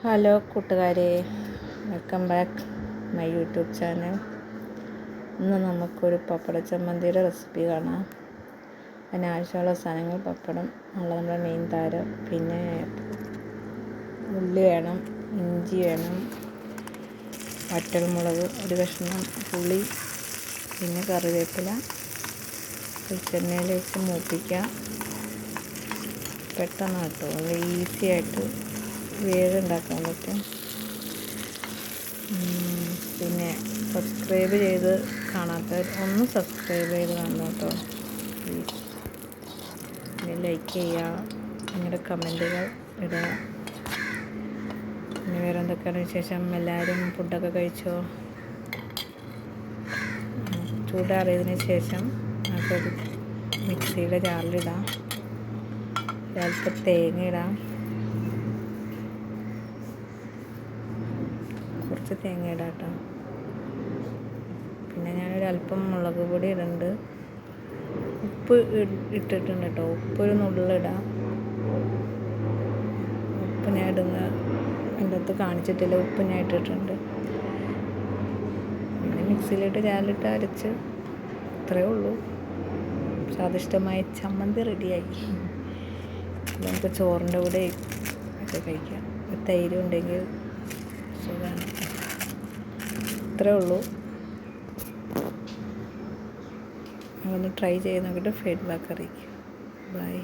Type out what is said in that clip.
Hello കൂട്ടുകാരെ, welcome back my YouTube channel. ഇന്ന് നമുക്കൊരു പപ്പട ചമ്മന്തിയുടെ റെസിപ്പി കാണാം. അതിനാവശ്യമുള്ള സാധനങ്ങൾ: പപ്പടം ഉള്ള നമ്മുടെ മെയിൻ താരം, പിന്നെ ഉള്ളി വേണം, ഇഞ്ചി വേണം, വറ്റൽമുളക്, ഒരു കഷ്ണം പുളി, പിന്നെ കറിവേപ്പില. വെളിച്ചെണ്ണയിൽ വെച്ച് മൂപ്പിക്കാം. പെട്ടെന്ന് കേട്ടോ, അത് ഈസി ആയിട്ട് വേഗം ഉണ്ടാക്കാൻ പറ്റും. പിന്നെ സബ്സ്ക്രൈബ് ചെയ്ത് കാണാത്തവർ ഒന്ന് സബ്സ്ക്രൈബ് ചെയ്ത് കാണണം കേട്ടോ, പ്ലീസ്. പിന്നെ ലൈക്ക് ചെയ്യുക, നിങ്ങളുടെ കമൻറ്റുകൾ ഇടുക. പിന്നെ വേറെ എന്തൊക്കെയാണ് വിശേഷം? എല്ലാവരും ഫുഡൊക്കെ കഴിച്ചോ? ചൂടാറിയതിന് ശേഷം നമുക്കത് മിക്സിയുടെ ജാറിലിടാം. ഒരൽപ്പം തേങ്ങ ഇടാം, കുറച്ച് തേങ്ങ ഇടാം കേട്ടോ. പിന്നെ ഞാനൊരൽപ്പം മുളക് പൊടി ഇടുന്നുണ്ട്, ഉപ്പ് ഇട്ടിട്ടുണ്ട് കേട്ടോ. ഉപ്പ് ഒരു നുള്ളിടാം. ഉപ്പ് ഞാൻ ഇടുന്ന എൻ്റെ അടുത്ത് കാണിച്ചിട്ടില്ല, ഉപ്പ് ഞാൻ ഇട്ടിട്ടുണ്ട്. പിന്നെ മിക്സിയിലിട്ട് ജാറിലിട്ട് അരച്ച്, ഇത്രയേ ഉള്ളൂ. സ്വാദിഷ്ടമായ ചമ്മന്തി റെഡിയായി. നമുക്ക് ചോറിൻ്റെ കൂടെ ഒക്കെ കഴിക്കാം. തൈര് ഉണ്ടെങ്കിൽ സുഖമാണ്. ഇത്രയേ ഉള്ളൂ. ഒന്ന് ട്രൈ ചെയ്ത് നോക്കിയിട്ട് ഫീഡ്ബാക്ക് അറിയിക്കും. ബൈ.